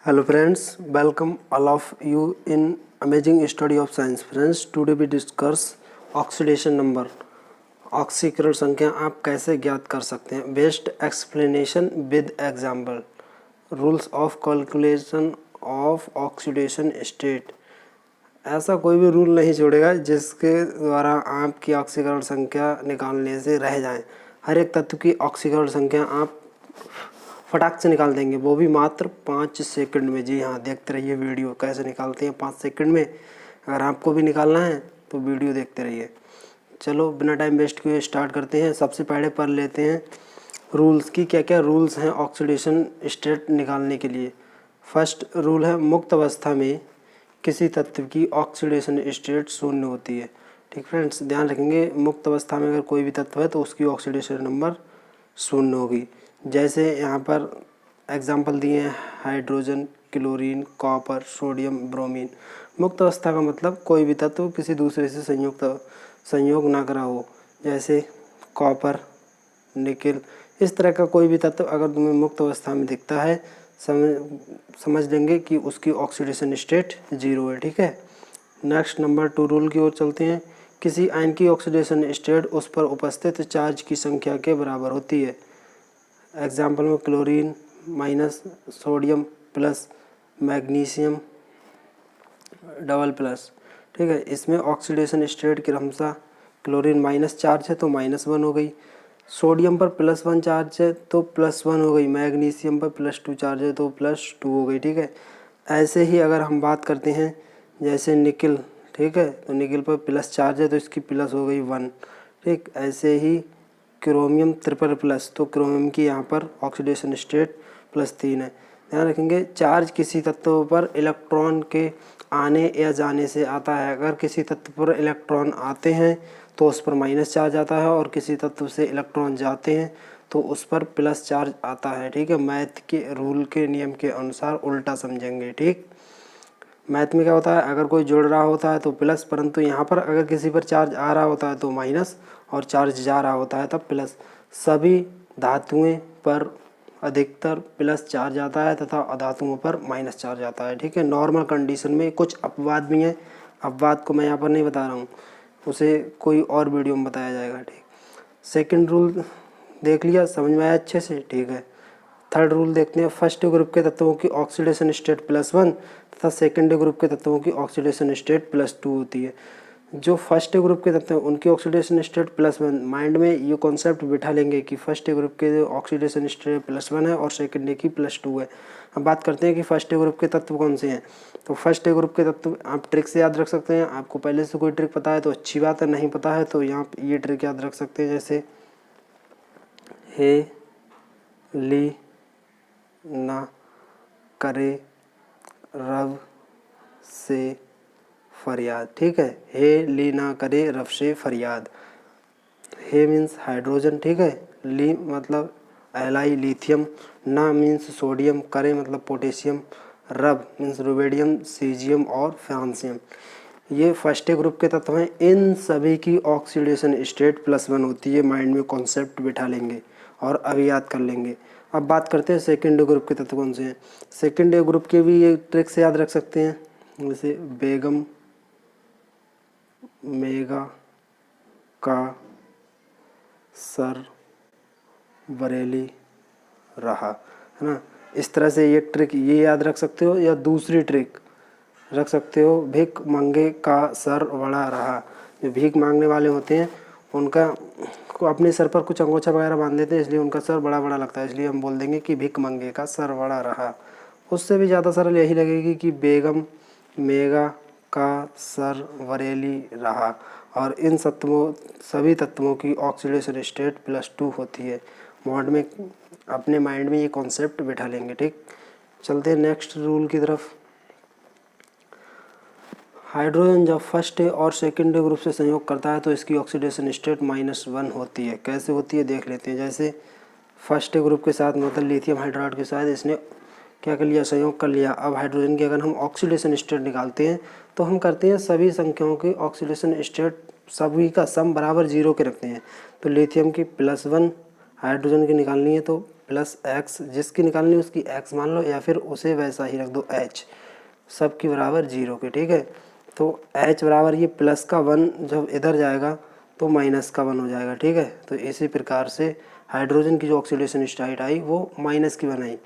Hello friends, welcome all of you in amazing study of science. Friends, today we discuss oxidation number. ऑक्सीकरण संख्या आप कैसे ज्ञात कर सकते हैं? Best explanation with example. Rules of calculation of oxidation state. ऐसा कोई भी रूल नहीं छोड़ेगा जिसके द्वारा आपकी ऑक्सीकरण संख्या निकालने से रह जाए. हर एक तत्व की ऑक्सीकरण संख्या आप फटाक से निकाल देंगे, वो भी मात्र 5 सेकंड में. जी हाँ, देखते रहिए वीडियो कैसे निकालते हैं 5 सेकंड में. अगर आपको भी निकालना है तो वीडियो देखते रहिए. चलो बिना टाइम वेस्ट किए स्टार्ट करते हैं. सबसे पहले पढ़ लेते हैं रूल्स की क्या क्या रूल्स हैं ऑक्सीडेशन स्टेट निकालने के लिए. फर्स्ट रूल है मुक्त अवस्था में किसी तत्व की ऑक्सीडेशन स्टेट शून्य होती है. ठीक फ्रेंड्स, ध्यान रखेंगे मुक्त अवस्था में अगर कोई भी तत्व है तो उसकी ऑक्सीडेशन नंबर शून्य होगी. जैसे यहाँ पर एग्जाम्पल दिए हैं hydrogen, chlorine, copper, sodium, bromine. मुक्त अवस्था का मतलब कोई भी तत्व किसी दूसरे से संयोग ना करा हो. जैसे कॉपर, निकिल, इस तरह का कोई भी तत्व अगर तुम्हें मुक्त अवस्था में दिखता है समझ लेंगे कि उसकी ऑक्सीडेशन स्टेट 0 है. ठीक है. नेक्स्ट नंबर 2 रूल की ओर चलते हैं. किसी आयन की ऑक्सीडेशन स्टेट उस पर उपस्थित चार्ज की संख्या के बराबर होती है. एग्जाम्पल में chlorine minus sodium plus magnesium double plus. ठीक है. इसमें ऑक्सीडेशन स्टेट क्रमशः क्लोरीन माइनस चार्ज है तो -1 हो गई, सोडियम पर +1 चार्ज है तो +1 हो गई, मैग्नीशियम पर +2 चार्ज है तो +2 हो गई. ठीक है. ऐसे ही अगर हम बात करते हैं जैसे निकिल, ठीक है, तो निकिल पर प्लस चार्ज है तो इसकी प्लस हो गई 1. ठीक. ऐसे ही क्रोमियम ट्रिपल प्लस, तो क्रोमियम की यहाँ पर ऑक्सीडेशन स्टेट +3 है. ध्यान रखेंगे चार्ज किसी तत्व पर इलेक्ट्रॉन के आने या जाने से आता है. अगर किसी तत्व पर इलेक्ट्रॉन आते हैं तो उस पर माइनस चार्ज आता है और किसी तत्व से इलेक्ट्रॉन जाते हैं तो उस पर प्लस चार्ज आता है. ठीक है. मैथ के रूल के नियम के अनुसार उल्टा समझेंगे. ठीक. मैथ में क्या होता है, अगर कोई जुड़ रहा होता है तो प्लस, परंतु यहाँ पर अगर किसी पर चार्ज आ रहा होता है तो माइनस और चार्ज जा रहा होता है तब प्लस. सभी धातुएं पर अधिकतर प्लस चार्ज आता है तथा अधातुओं पर माइनस चार्ज आता है. ठीक है. नॉर्मल कंडीशन में कुछ अपवाद भी हैं, अपवाद को मैं यहाँ पर नहीं बता रहा हूँ, उसे कोई और वीडियो में बताया जाएगा. ठीक. सेकंड रूल देख लिया, समझ में आया अच्छे से. ठीक है. थर्ड रूल देखते हैं. फर्स्ट ग्रुप के तत्वों की ऑक्सीडेशन स्टेट +1 तथा सेकंड ग्रुप के तत्वों की ऑक्सीडेशन स्टेट +2 होती है. जो फर्स्ट ग्रुप के तत्व हैं उनकी ऑक्सीडेशन स्टेट +1. माइंड में ये कॉन्सेप्ट बिठा लेंगे कि फर्स्ट ग्रुप के ऑक्सीडेशन स्टेट +1 है और सेकंड की +2 है. अब बात करते हैं कि फर्स्ट ग्रुप के तत्व कौन से हैं. तो फर्स्ट ग्रुप के तत्व आप ट्रिक से याद रख सकते हैं. आपको पहले से कोई ट्रिक पता है तो अच्छी बात है, नहीं पता है तो यहाँ ये ट्रिक याद रख सकते हैं. जैसे हे ली ना करे रब से फरियाद. ठीक है. हे ली ना करे रब से फरियाद. हे मीन्स हाइड्रोजन. ठीक है. ली मतलब एलाई लिथियम, ना मीन्स सोडियम, करे मतलब पोटेशियम, रब मीन्स रुबेडियम, सीजियम और फ्रांसियम. ये फर्स्ट ग्रुप के तत्व हैं. इन सभी की ऑक्सीडेशन स्टेट +1 होती है. माइंड में कॉन्सेप्ट बिठा लेंगे और अभी याद कर लेंगे. अब बात करते हैं सेकंड ग्रुप के तत्व कौन से हैं. सेकंड ग्रुप के भी ये ट्रिक से याद रख सकते हैं. जैसे बेगम, मेगा, का, सर, बरेली, रहा, है ना. इस तरह से ये ट्रिक ये याद रख सकते हो. या दूसरी ट्रिक रख सकते हो, भिख मंगे का सर बड़ा रहा. जो भीख मांगने वाले होते हैं उनका को अपने सर पर कुछ अंगोछा वगैरह बांध देते हैं, इसलिए उनका सर बड़ा बड़ा लगता है, इसलिए हम बोल देंगे कि भिख मंगे का सर बड़ा रहा. उससे भी ज़्यादा सरल यही लगेगी कि बेगम मेगा का सर बरेली रहा. और इन सभी तत्वों की ऑक्सीडेशन स्टेट +2 होती है. अपने माइंड में ये कॉन्सेप्ट बिठा लेंगे. ठीक. चलते हैं नेक्स्ट रूल की तरफ. हाइड्रोजन जब फर्स्ट और सेकंड ग्रुप से संयोग करता है तो इसकी ऑक्सीडेशन स्टेट -1 होती है. कैसे होती है देख लेते हैं. जैसे फर्स्ट ग्रुप के साथ मतलब लिथियम हाइड्राइड के साथ इसने क्या कर लिया, संयोग कर लिया. अब हाइड्रोजन की अगर हम ऑक्सीडेशन स्टेट निकालते हैं तो हम करते हैं सभी संख्याओं की ऑक्सीडेशन स्टेट सभी का सम बराबर 0 के रखते हैं. तो लिथियम की +1, हाइड्रोजन की निकालनी है तो प्लस एक्स, जिसकी निकालनी है उसकी एक्स मान लो या फिर उसे वैसा ही रख दो एच, सब की बराबर 0 के। ठीक है, तो एच बराबर ये प्लस का 1 जब इधर जाएगा तो माइनस का 1 हो जाएगा। ठीक है, तो इसी प्रकार से हाइड्रोजन की जो ऑक्सीडेशन स्टेट आई वो माइनस की बनाई।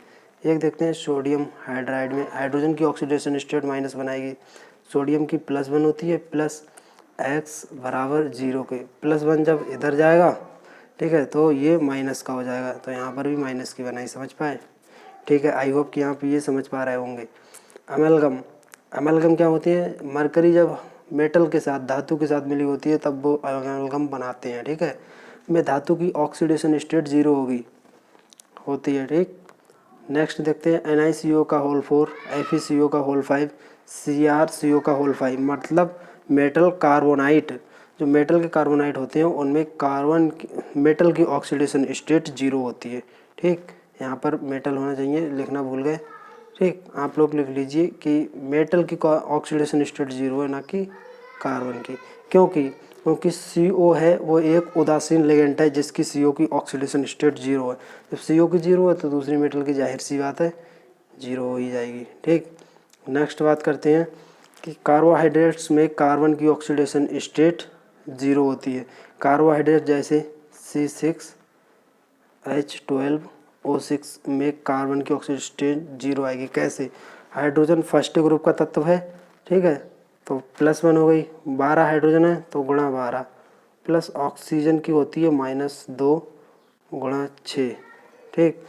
एक देखते हैं सोडियम हाइड्राइड में हाइड्रोजन की ऑक्सीडेशन स्टेट माइनस बनाएगी, सोडियम की +1 होती है, प्लस एक्स बराबर 0 के, +1 जब इधर जाएगा ठीक है तो ये माइनस का हो जाएगा, तो यहाँ पर भी माइनस की बनाई। समझ पाए? ठीक है, आई होप कि यहाँ पे ये समझ पा रहे होंगे। अमेलगम, अमेलगम क्या होती है? मरकरी जब मेटल के साथ धातु के साथ मिली होती है तब वो अमेलगम बनाते हैं। ठीक है, में धातु की ऑक्सीडेशन स्टेट 0 होती है। ठीक, नेक्स्ट देखते हैं NiCO का होल 4, FeCO का होल 5, CrCO का होल 5, मतलब मेटल कार्बोनाइट, जो मेटल के कार्बोनाइट होते हैं उनमें कार्बन मेटल की ऑक्सीडेशन स्टेट 0 होती है। ठीक, यहाँ पर मेटल होना चाहिए, लिखना भूल गए। ठीक, आप लोग लिख लीजिए कि मेटल की ऑक्सीडेशन स्टेट 0 है, ना कि कार्बन की। क्योंकि CO है वो एक उदासीन लिगेंड है जिसकी CO की ऑक्सीडेशन स्टेट 0 है। जब CO की 0 है तो दूसरी मेटल की जाहिर सी बात है 0 हो ही जाएगी। ठीक, नेक्स्ट बात करते हैं कि कार्बोहाइड्रेट्स में कार्बन की ऑक्सीडेशन स्टेट 0 होती है। कार्बोहाइड्रेट जैसे C6H12O6 में कार्बन की ऑक्सीडेशन स्टेट 0 आएगी। कैसे? हाइड्रोजन फर्स्ट ग्रुप का तत्व है। ठीक है, तो +1 हो गई, 12 हाइड्रोजन है तो गुणा 12, प्लस ऑक्सीजन की होती है -2 गुणा 6। ठीक,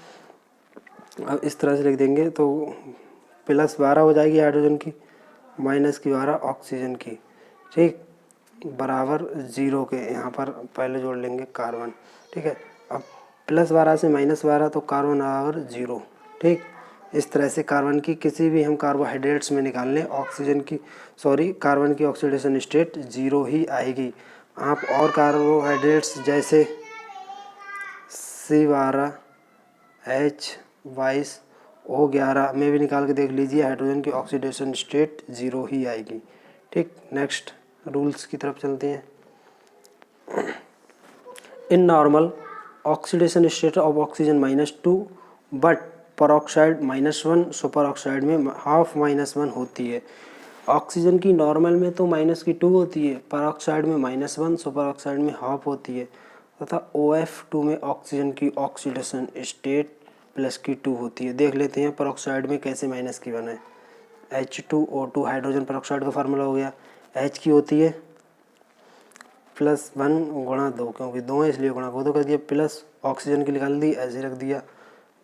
अब इस तरह से लिख देंगे तो +12 हो जाएगी हाइड्रोजन की, -12 ऑक्सीजन की। ठीक, बराबर 0 के, यहाँ पर पहले जोड़ लेंगे कार्बन। ठीक है, अब +12 से -12 तो कार्बन बराबर 0। ठीक, इस तरह से कार्बन की किसी भी हम कार्बोहाइड्रेट्स में निकाल लें कार्बन की ऑक्सीडेशन स्टेट 0 ही आएगी। आप और कार्बोहाइड्रेट्स जैसे C12H22O11 में भी निकाल के देख लीजिए, हाइड्रोजन की ऑक्सीडेशन स्टेट 0 ही आएगी। ठीक, नेक्स्ट रूल्स की तरफ चलते हैं। In normal oxidation state of oxygen -2 but peroxide -1, super oxide में ½ -1 होती है। ऑक्सीजन की नॉर्मल में तो -2 होती है, परऑक्साइड में -1, सुपर ऑक्साइड में ½ होती है, तथा OF2 में ऑक्सीजन की ऑक्सीडेशन स्टेट +2 होती है। देख लेते हैं परऑक्साइड में कैसे माइनस की बना है। H2O2 हाइड्रोजन परऑक्साइड का फार्मूला हो गया, H की होती है +1 गुणा 2, क्योंकि 2 है इसलिए गुणा को 2 कर दिया, प्लस ऑक्सीजन की निकाल दी, ऐसे रख दिया,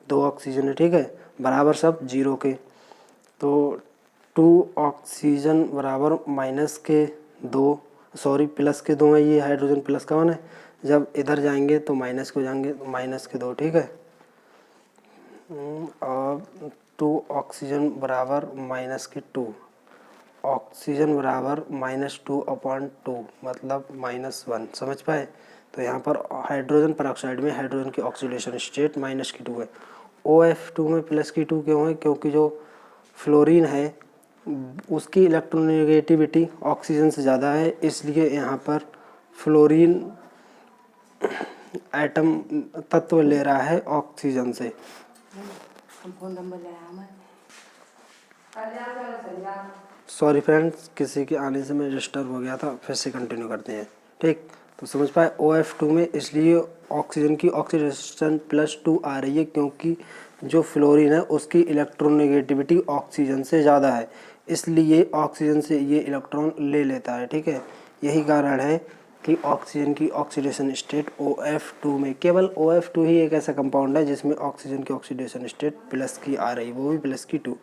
2 ऑक्सीजन है। ठीक है, बराबर सब 0 के, तो 2 ऑक्सीजन बराबर +2 है, ये हाइड्रोजन प्लस का 1 है, जब इधर जाएंगे तो माइनस को जाएंगे तो -2। ठीक है, और 2 ऑक्सीजन बराबर -2, ऑक्सीजन बराबर -2/2 मतलब -1। समझ पाए? तो यहाँ पर हाइड्रोजन परऑक्साइड में हाइड्रोजन की ऑक्सीडेशन स्टेट -2 है। OF2 में +2 क्यों है? क्योंकि जो फ्लोरीन है उसकी इलेक्ट्रोनेगेटिविटी ऑक्सीजन से ज़्यादा है, इसलिए यहाँ पर फ्लोरीन एटम तत्व ले रहा है ऑक्सीजन से। सॉरी फ्रेंड्स, किसी के आने से मैं डिस्टर्ब हो गया था, फिर से कंटिन्यू करते हैं। ठीक, तो समझ पाए OF2 में इसलिए ऑक्सीजन की ऑक्सीडेशन +2 आ रही है क्योंकि जो फ्लोरीन है उसकी इलेक्ट्रोनेगेटिविटी ऑक्सीजन से ज़्यादा है, इसलिए ऑक्सीजन से ये इलेक्ट्रॉन ले लेता है। ठीक है, यही कारण है कि ऑक्सीजन की ऑक्सीडेशन स्टेट OF2 में, केवल OF2 ही एक ऐसा कंपाउंड है जिसमें ऑक्सीजन की ऑक्सीडेशन स्टेट प्लस की आ रही, वो भी +2।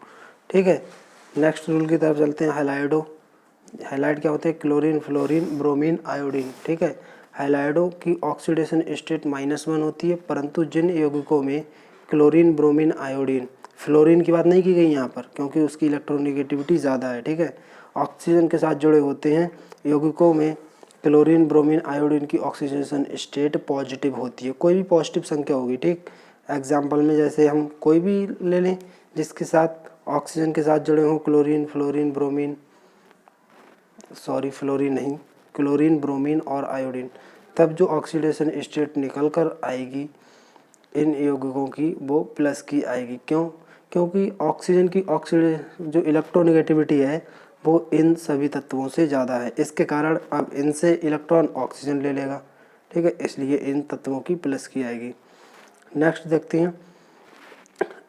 ठीक है, नेक्स्ट रूल की तरफ चलते हैं। हैलाइडो, हैलाइड क्या होते हैं? Chlorine, fluorine, bromine, iodine. ठीक है, हैलाइडो की ऑक्सीडेशन स्टेट -1 होती है, परंतु जिन यौगिकों में क्लोरीन, ब्रोमीन, आयोडीन, फ्लोरीन की बात नहीं की गई यहाँ पर क्योंकि उसकी इलेक्ट्रोनेगेटिविटी ज़्यादा है। ठीक है, ऑक्सीजन के साथ जुड़े होते हैं यौगिकों में क्लोरीन, ब्रोमीन, आयोडीन की ऑक्सीडेशन स्टेट पॉजिटिव होती है। कोई भी पॉजिटिव संख्या होगी। ठीक, एग्जाम्पल में जैसे हम कोई भी ले लें जिसके साथ ऑक्सीजन के साथ जुड़े हों क्लोरीन, फ्लोरीन, ब्रोमीन, फ्लोरीन नहीं, क्लोरीन, ब्रोमीन और आयोडीन, तब जो ऑक्सीडेशन स्टेट निकल कर आएगी इन यौगिकों की वो प्लस की आएगी। क्यों? क्योंकि ऑक्सीजन की जो इलेक्ट्रोनेगेटिविटी है वो इन सभी तत्वों से ज़्यादा है, इसके कारण अब इनसे इलेक्ट्रॉन ऑक्सीजन ले लेगा, ठीक है, इसलिए इन तत्वों की प्लस की आएगी। नेक्स्ट देखते हैं,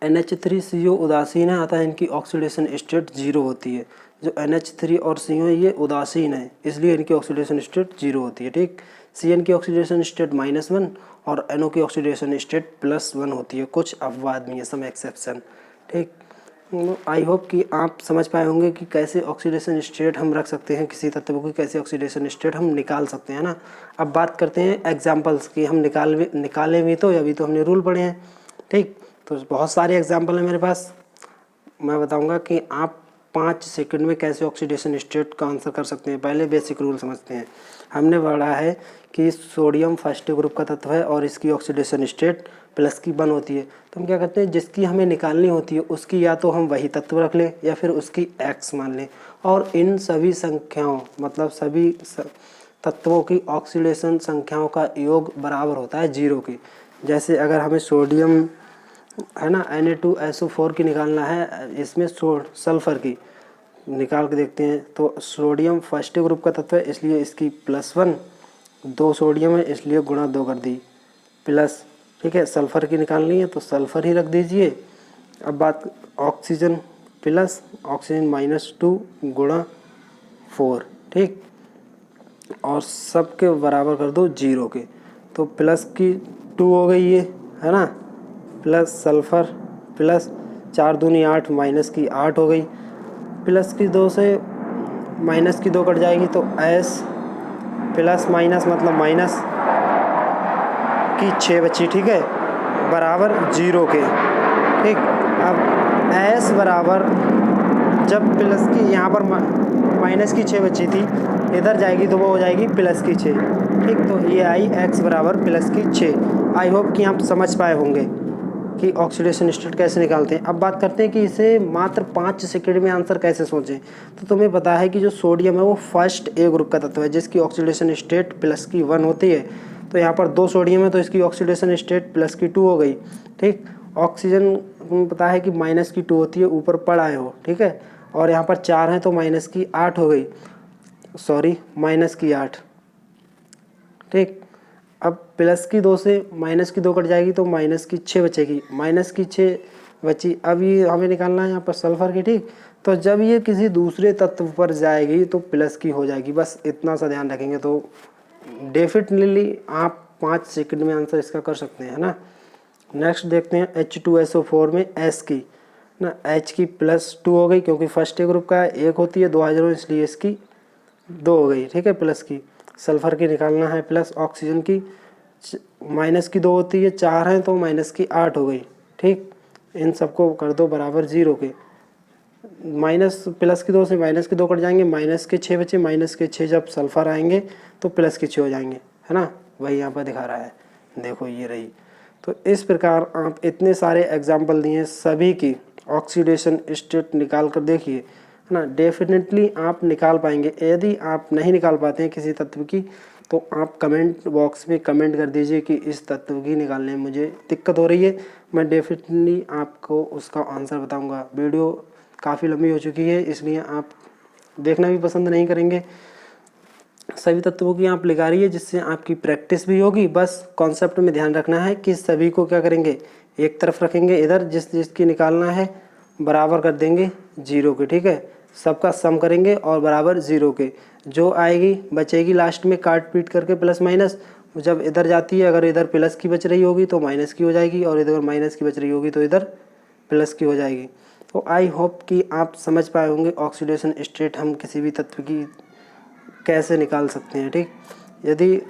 NH3CO उदासीन है, अतः इनकी ऑक्सीडेशन स्टेट 0 होती है। जो NH3 और CO ये उदासीन है, इसलिए इनकी ऑक्सीडेशन स्टेट 0 होती है, ठीक। CN की ऑक्सीडेशन स्टेट -1 और NO की ऑक्सीडेशन स्टेट +1 होती है। कुछ अपवाद में, सम एक्सेप्शन, ठीक। आई होप कि आप समझ पाए होंगे कि कैसे ऑक्सीडेशन स्टेट हम रख सकते हैं किसी तत्व की, कैसे ऑक्सीडेशन स्टेट हम निकाल सकते हैं ना। अब बात करते हैं एग्जाम्पल्स की, हम निकालें भी तो, अभी तो हमने रूल पढ़े हैं, ठीक। तो बहुत सारे एग्जाम्पल हैं मेरे पास, मैं बताऊंगा कि आप 5 सेकंड में कैसे ऑक्सीडेशन स्टेट का आंसर कर सकते हैं। पहले बेसिक रूल समझते हैं। हमने पढ़ा है कि सोडियम फर्स्ट ग्रुप का तत्व है और इसकी ऑक्सीडेशन स्टेट +1 होती है। तो हम क्या करते हैं, जिसकी हमें निकालनी होती है उसकी या तो हम वही तत्व रख लें या फिर उसकी x मान लें, और इन सभी संख्याओं मतलब सभी तत्वों की ऑक्सीडेशन संख्याओं का योग बराबर होता है 0 के। जैसे अगर हमें सोडियम है ना Na2SO4 की निकालना है, इसमें सल्फ़र की निकाल के देखते हैं। तो सोडियम फर्स्ट ग्रुप का तत्व है, इसलिए इसकी +1, 2 सोडियम है इसलिए गुणा 2 कर दी प्लस, ठीक है। सल्फ़र की निकालनी है तो सल्फ़र ही रख दीजिए। अब बात ऑक्सीजन प्लस ऑक्सीजन -2 गुणा 4, ठीक, और सब के बराबर कर दो 0 के। तो प्लस की 2 हो गई ये, है ना, प्लस सल्फ़र प्लस 4 दूनी 8 माइनस की 8 हो गई, प्लस की 2 से माइनस की 2 कट जाएगी तो S प्लस माइनस मतलब माइनस की 6 बची, ठीक है, बराबर 0 के, ठीक। अब S बराबर जब प्लस की यहाँ पर माइनस की 6 बची थी, इधर जाएगी तो वो हो जाएगी प्लस की 6, ठीक। तो ये आई x बराबर प्लस की 6। आई होप कि आप समझ पाए होंगे कि ऑक्सीडेशन स्टेट कैसे निकालते हैं। अब बात करते हैं कि इसे मात्र 5 सेकंड में आंसर कैसे सोचें। तो तुम्हें पता है कि जो सोडियम है वो फर्स्ट A ग्रुप का तत्व है जिसकी ऑक्सीडेशन स्टेट +1 होती है। तो यहाँ पर 2 सोडियम है तो इसकी ऑक्सीडेशन स्टेट +2 हो गई, ठीक। ऑक्सीजन तुम्हें पता है कि -2 होती है, ऊपर पढ़ आए हो, ठीक है। और यहाँ पर 4 हैं तो -8 हो गई, सॉरी -8, ठीक। अब प्लस की 2 से माइनस की 2 कट जाएगी तो -6 बचेगी, -6 बची। अब ये हमें निकालना है यहाँ पर सल्फ़र की, ठीक। तो जब ये किसी दूसरे तत्व पर जाएगी तो प्लस की हो जाएगी, बस इतना सा ध्यान रखेंगे तो डेफिनेटली आप 5 सेकंड में आंसर इसका कर सकते हैं, है ना। नेक्स्ट देखते हैं H2SO4 में S की ना, H की +2 हो गई क्योंकि फर्स्ट ए ग्रुप का 1 होती है, 2 हाइड्रोजन इसलिए इसकी 2 हो गई, ठीक है, प्लस की। सल्फ़र की निकालना है प्लस, ऑक्सीजन की माइनस की 2 होती है, 4 हैं तो -8 हो गई, ठीक। इन सबको कर दो बराबर 0 के। माइनस प्लस की 2 से माइनस की 2 कट जाएंगे, -6 बचे, -6 जब सल्फ़र आएंगे तो +6 हो जाएंगे, है ना, वही यहाँ पर दिखा रहा है, देखो ये रही। तो इस प्रकार आप इतने सारे एग्जाम्पल दिए, सभी की ऑक्सीडेशन स्टेट निकाल कर देखिए, है ना, डेफिनेटली आप निकाल पाएंगे। यदि आप नहीं निकाल पाते हैं किसी तत्व की तो आप कमेंट बॉक्स में कमेंट कर दीजिए कि इस तत्व की निकालने में मुझे दिक्कत हो रही है, मैं डेफिनेटली आपको उसका आंसर बताऊंगा। वीडियो काफ़ी लंबी हो चुकी है इसलिए आप देखना भी पसंद नहीं करेंगे। सभी तत्वों की आप लगा रही है जिससे आपकी प्रैक्टिस भी होगी। बस कॉन्सेप्ट में ध्यान रखना है कि सभी को क्या करेंगे, एक तरफ रखेंगे, इधर जिसकी निकालना है बराबर कर देंगे 0 के, ठीक है। सबका सम करेंगे और बराबर 0 के, जो आएगी बचेगी लास्ट में काट पीट करके प्लस माइनस, जब इधर जाती है अगर इधर प्लस की बच रही होगी तो माइनस की हो जाएगी, और इधर माइनस की बच रही होगी तो इधर प्लस की हो जाएगी। तो आई होप कि आप समझ पाए होंगे ऑक्सीडेशन स्टेट हम किसी भी तत्व की कैसे निकाल सकते हैं, ठीक। यदि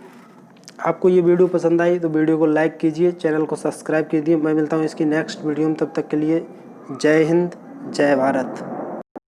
आपको ये वीडियो पसंद आई तो वीडियो को लाइक कीजिए, चैनल को सब्सक्राइब कीजिए। मैं मिलता हूँ इसकी नेक्स्ट वीडियो में, तब तक के लिए जय हिंद, जय भारत।